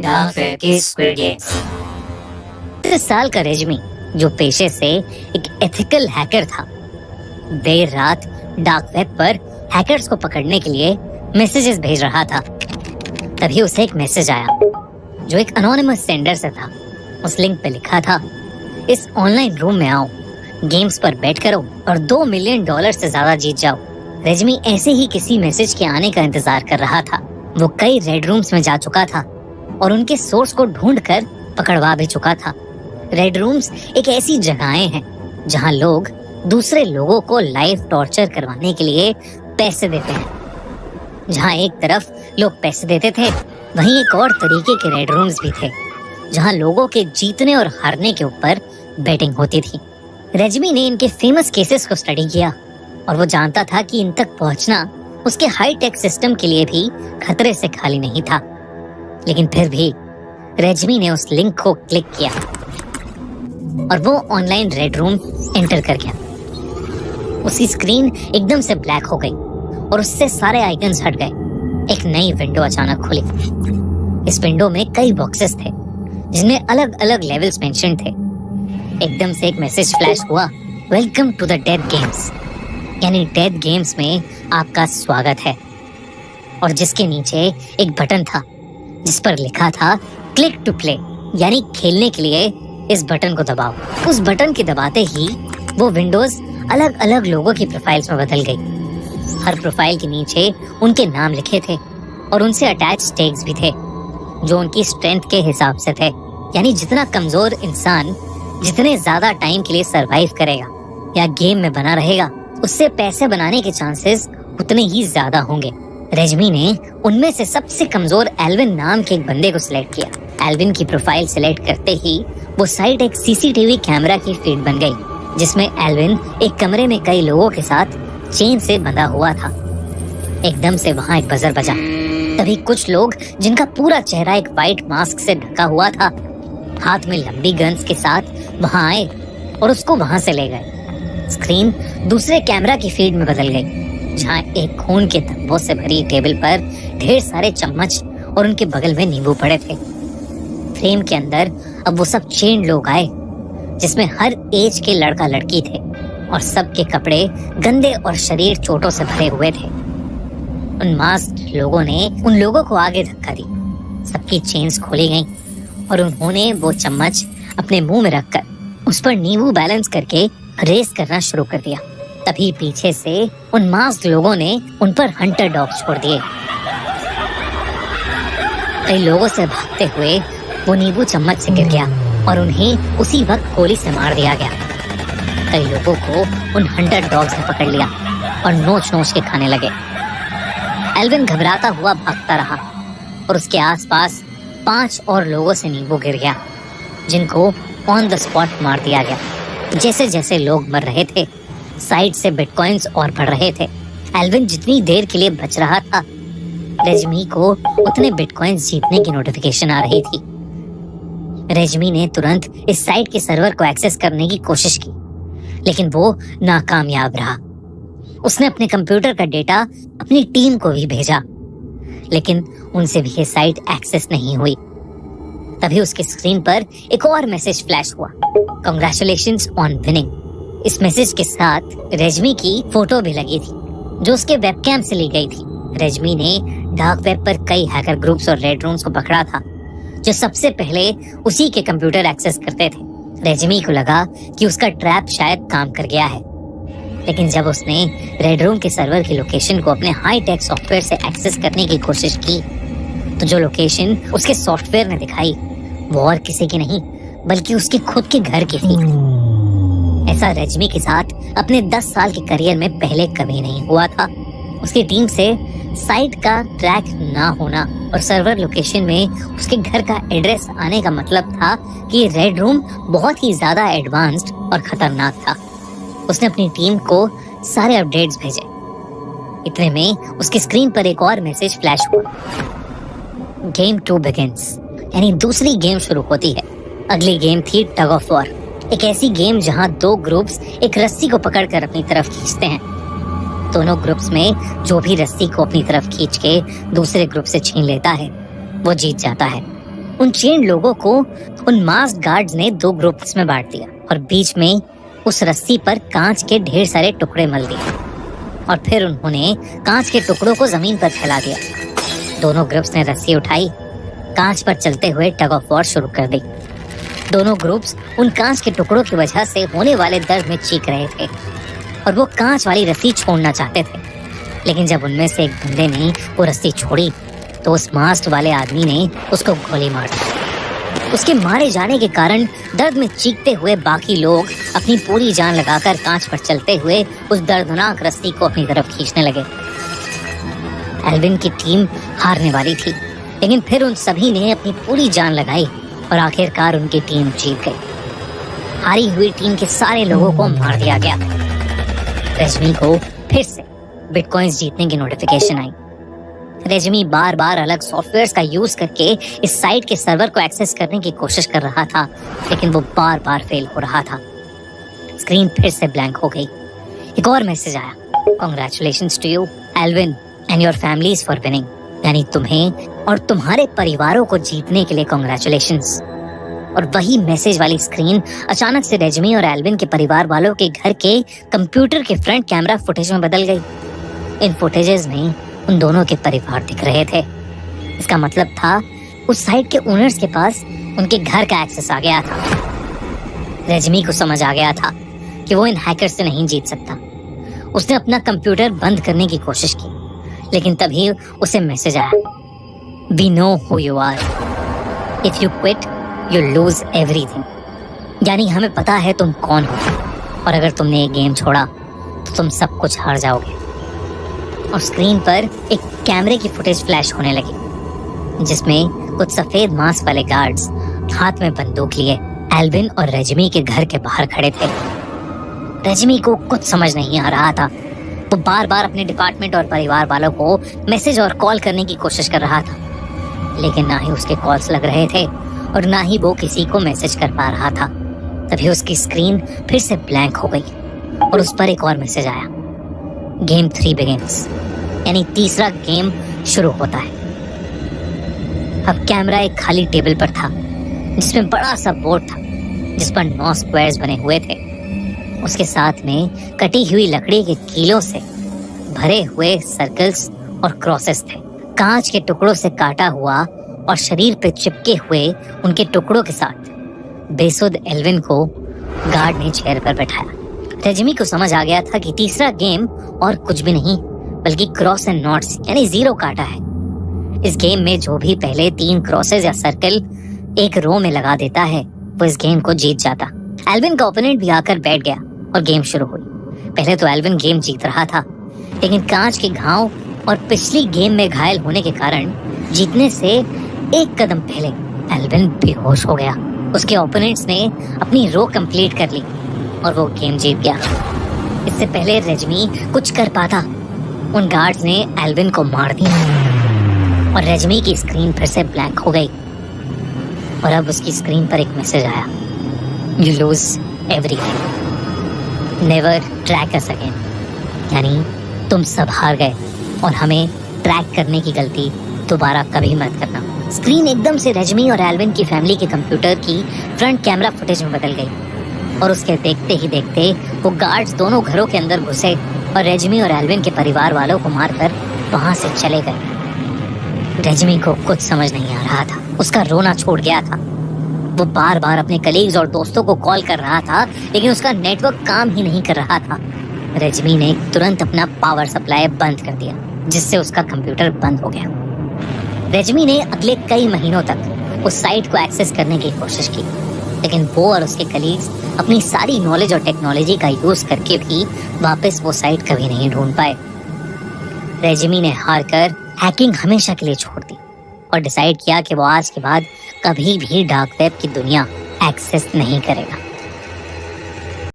Dark web की squid games. 30 साल का रेजमी, जो पेशे से एक एथिकल हैकर था, देर रात डार्क वेब पर हैकर्स को पकड़ने के लिए मैसेजेस भेज रहा था। तभी उसे एक मैसेज आया जो एक अनोनिमस सेंडर से था। उस लिंक पे लिखा था, इस ऑनलाइन रूम में आओ, गेम्स पर बेट करो और $2 मिलियन से ज्यादा जीत जाओ। रेजमी ऐसे ही किसी मैसेज के आने का इंतजार कर रहा था। वो कई रेड रूम्स में जा चुका था और उनके सोर्स को ढूंढकर पकड़वा भी चुका था। रेड रूम्स एक ऐसी जगहें हैं जहां लोग दूसरे लोगों को लाइव टॉर्चर करवाने के लिए पैसे देते हैं। जहां एक तरफ लोग पैसे देते थे, वहीं एक और तरीके के रेड रूम्स भी थे जहां लोगों के जीतने और हारने के ऊपर बेटिंग होती थी। रेजमी ने इनके फेमस केसेस को स्टडी किया और वो जानता था कि इन तक पहुंचना उसके हाई टेक सिस्टम के लिए भी खतरे से खाली नहीं था। लेकिन फिर भी रेजमी ने उस लिंक को क्लिक किया और वो ऑनलाइन रेड रूम एंटर कर गया। उसकी स्क्रीन एकदम से ब्लैक हो गई और उससे सारे आइकन्स हट गए। एक नई विंडो अचानक खुली। इस विंडो में कई बॉक्सेस थे जिनमें अलग अलग लेवल्स मेंशन थे। एकदम से एक मैसेज फ्लैश हुआ, welcome to the death games, यानी डेथ गेम्स में आपका स्वागत है। और जिसके नीचे एक बटन था जिस पर लिखा था क्लिक टू प्ले, यानी खेलने के लिए इस बटन को दबाओ। उस बटन के दबाते ही वो विंडोज अलग अलग लोगों की प्रोफाइल्स में बदल गई। हर प्रोफाइल के नीचे उनके नाम लिखे थे और उनसे अटैच टैग्स भी थे जो उनकी स्ट्रेंथ के हिसाब से थे। यानी जितना कमजोर इंसान जितने ज्यादा टाइम के लिए सरवाइव करेगा या गेम में बना रहेगा, उससे पैसे बनाने के चांसेस उतने ही ज्यादा होंगे। रेजमी ने उनमें से सबसे कमजोर एल्विन नाम के एक बंदे को सिलेक्ट किया। एल्विन की प्रोफाइल सिलेक्ट करते ही वो साइट एक सीसीटीवी कैमरा की फीड बन गई, जिसमें एल्विन एक कमरे में कई लोगों के साथ चेन से बंधा हुआ था। एकदम से वहाँ एक बजर बजा। तभी कुछ लोग जिनका पूरा चेहरा एक वाइट मास्क से ढका हुआ था, हाथ में लंबी गन्स के साथ वहाँ आए और उसको वहाँ से ले गए। स्क्रीन दूसरे कैमरा की फीड में बदल गई, जहाँ एक खून के धब्बों से भरी टेबल पर ढेर सारे चम्मच और उनके बगल में नींबू पड़े थे। फ्रेम के अंदर अब वो सब चेन लोग आए, जिसमें हर एज के लड़का लड़की थे और सबके कपड़े गंदे और शरीर चोटों से भरे हुए थे। उन मास्क लोगों ने उन लोगों को आगे धक्का दी। सबकी चेन्स खोली गईं और उन्होंने वो चम्मच अपने मुंह में रखकर उस पर नींबू बैलेंस करके रेस करना शुरू कर दिया। तभी पीछे से उन मास्क लोगों ने उन पर हंटर डॉग छोड़ दिए। कई लोगों से भागते हुए वो नींबू चम्मच से गिर गया और उन्हें उसी वक्त गोली से मार दिया गया। कई लोगों को उन हंटर डॉग्स ने पकड़ लिया और नोच नोच के खाने लगे। एल्विन घबराता हुआ भागता रहा और उसके आसपास 5 और लोगों से नींबू गिर गया, जिनको ऑन द स्पॉट मार दिया गया। जैसे जैसे लोग मर रहे थे, साइड से बिटकॉइंस और बढ़ रहे थे। एल्विन जितनी देर के लिए बच रहा था, रेजमी को उतने बिटकॉइंस जीतने की नोटिफिकेशन आ रही थी। रेजमी ने तुरंत इस साइट के सर्वर को एक्सेस करने की कोशिश की, लेकिन वो नाकामयाब रहा। उसने अपने कंप्यूटर का डेटा अपनी टीम को भी भेजा, लेकिन उनसे भी ये साइट एक्सेस नहीं हुई। तभी उसकी स्क्रीन पर एक और मैसेज फ्लैश हुआ, कांग्रेचुलेशंस ऑन विनिंग। इस मैसेज के साथ रेजमी की फोटो भी लगी थी, जो उसके वेबकैम से ली गई थी। रेजमी ने डार्क वेब पर कई हैकर ग्रुप्स और रेड रूम्स को पकड़ा था, जो सबसे पहले उसी के कंप्यूटर एक्सेस करते थे। रेजमी को लगा कि उसका ट्रैप शायद काम कर गया है, लेकिन जब उसने रेड रूम के सर्वर की लोकेशन को अपने हाई टेक सॉफ्टवेयर से एक्सेस करने की कोशिश की, तो जो लोकेशन उसके सॉफ्टवेयर ने दिखाई वो और किसी की नहीं बल्कि उसके खुद के घर की थी। ऐसा रेजमी के साथ अपने 10 साल के करियर में पहले कभी नहीं हुआ था। उसकी टीम से साइट का ट्रैक ना होना और सर्वर लोकेशन में उसके घर का एड्रेस आने का मतलब था कि रेड रूम बहुत ही ज्यादा एडवांस्ड और खतरनाक था। उसने अपनी टीम को सारे अपडेट्स भेजे। इतने में उसकी स्क्रीन पर एक और मैसेज फ्लैश हुआ, गेम 2 बिगिंस, यानी दूसरी गेम शुरू होती है। अगली गेम थी टग ऑफ वॉर, एक ऐसी गेम जहां 2 ग्रुप्स एक रस्सी को पकड़कर अपनी तरफ खींचते हैं। दोनों ग्रुप्स में जो भी रस्सी को अपनी तरफ खींच के दूसरे ग्रुप से छीन लेता है वो जीत जाता है। उन चेन लोगों को उन मास्क गार्ड्स ने 2 ग्रुप्स में बांट दिया और बीच में उस रस्सी पर कांच के ढेर सारे टुकड़े मल दिए और फिर उन्होंने कांच के टुकड़ों को जमीन पर फैला दिया। दोनों ग्रुप्स ने रस्सी उठाई, कांच पर चलते हुए टग ऑफ वॉर शुरू कर दी। दोनों ग्रुप्स उन कांच के टुकड़ों की वजह से होने वाले दर्द में चीख रहे थे और वो कांच वाली रस्सी छोड़ना चाहते थे, लेकिन जब उनमें से एक बंदे ने वो रस्सी छोड़ी तो उस मास्क वाले आदमी ने उसको गोली मार दी। उसके मारे जाने के कारण दर्द में चीखते हुए बाकी लोग अपनी पूरी जान लगाकर कांच पर चलते हुए उस दर्दनाक रस्सी को अपनी तरफ खींचने लगे। एल्विन की टीम हारने वाली थी, लेकिन फिर उन सभी ने अपनी पूरी जान लगाई और आखिरकार उनकी टीम जीत गई। हारी हुई टीम के सारे लोगों को मार दिया गया। रेजमी को फिर से बिटकॉइंस जीतने की नोटिफिकेशन आई। रेजमी बार बार अलग सॉफ्टवेयर्स का यूज करके इस साइट के सर्वर को एक्सेस करने की कोशिश कर रहा था, लेकिन वो बार बार फेल हो रहा था। स्क्रीन फिर से ब्लैंक हो गई। एक और मैसेज आया, congratulations to you Alvin and your families for winning, यानी तुम्हें और तुम्हारे परिवारों को जीतने के लिए कांग्रेचुलेशंस। और वही मैसेज वाली स्क्रीन अचानक से रेजमी और एल्विन के परिवार वालों के घर के कंप्यूटर के फ्रंट कैमरा फुटेज में बदल गई। इन फुटेजेस में उन दोनों के परिवार दिख रहे थे। इसका मतलब था उस साइट के ओनर्स के पास उनके घर का एक्सेस आ गया था। रेजमी को समझ आ गया था कि वो इन हैकर्स से नहीं जीत सकता। उसने अपना कंप्यूटर बंद करने की कोशिश की, लेकिन तभी उसे मैसेज आया, we know who you are, if you quit you lose everything, यानी हमें पता है तुम कौन हो और अगर तुमने ये गेम छोड़ा तो तुम सब कुछ हार जाओगे। और स्क्रीन पर एक कैमरे की फुटेज फ्लैश होने लगी, जिसमें कुछ सफेद मास्क वाले गार्ड्स हाथ में बंदूक लिए एल्विन और रेजमी के घर के बाहर खड़े थे। रेजमी को कुछ समझ नहीं आ रहा था। वो बार बार अपने डिपार्टमेंट और परिवार वालों को मैसेज और कॉल करने की कोशिश कर रहा था, लेकिन ना ही उसके कॉल्स लग रहे थे और ना ही वो किसी को मैसेज कर पा रहा था। तभी उसकी स्क्रीन फिर से ब्लैंक हो गई और उस पर एक और मैसेज आया, गेम 3 बिगिंस, यानी तीसरा गेम शुरू होता है। अब कैमरा एक खाली टेबल पर था, जिसमें बड़ा सा बोर्ड था जिस पर 9 स्क्वायर्स बने हुए थे। उसके साथ में कटी हुई लकड़ी के कीलों से भरे हुए सर्कल्स और क्रॉसेस थे। कांच के टुकड़ों से काटा हुआ और शरीर पे चिपके हुए उनके टुकड़ों के साथ बेसुध एल्विन को गार्ड ने चेयर पर बैठाया। रेजमी को समझ आ गया था कि तीसरा गेम और कुछ भी नहीं बल्कि क्रॉस एंड नॉट्स यानी 0 काटा है। इस गेम में जो भी पहले 3 क्रॉसेस या सर्कल एक रो में लगा देता है वो इस गेम को जीत जाता। एल्विन का ओपोनेंट भी आकर बैठ गया और गेम शुरू हुई। पहले तो एल्विन गेम जीत रहा था, लेकिन कांच के घाव और पिछली गेम में घायल होने के कारण जीतने से एक कदम पहले एल्विन बेहोश हो गया। उसके ओपोनेंट्स ने अपनी रो कंप्लीट कर ली और वो गेम जीत गया। इससे पहले रेजमी कुछ कर पाता, उन गार्ड्स ने एल्विन को मार दिया और रेजमी की स्क्रीन फिर से ब्लैंक हो गई। और अब उसकी स्क्रीन पर एक मैसेज आया, you lose everything, never track us again, यानी तुम सब हार गए और हमें ट्रैक करने की गलती दोबारा कभी मत करना। स्क्रीन एकदम से रेजमी और एल्विन की फैमिली के कंप्यूटर की फ्रंट कैमरा फुटेज में बदल गई और उसके देखते ही देखते वो गार्ड्स दोनों घरों के अंदर घुसे और रेजमी और एल्विन के परिवार वालों को मारकर वहां से चले गए। रेजमी को कुछ समझ नहीं आ रहा था, उसका रोना छोड़ गया था। वो बार बार अपने कलीग्स और दोस्तों को कॉल कर रहा था, लेकिन उसका नेटवर्क काम ही नहीं कर रहा था। रेजमी ने तुरंत अपना पावर सप्लाई बंद कर दिया, जिससे उसका कंप्यूटर बंद हो गया। रेजमी ने अगले कई महीनों तक उस साइट को एक्सेस करने की कोशिश की, लेकिन वो और उसके कलीग्स अपनी सारी नॉलेज और टेक्नोलॉजी का यूज करके भी वापस वो साइट कभी नहीं ढूंढ पाए। रेजमी ने हार कर हैकिंग हमेशा के लिए छोड़ दी और डिसाइड किया कि वो आज के बाद कभी भी डार्क वेब की दुनिया एक्सेस नहीं करेगा।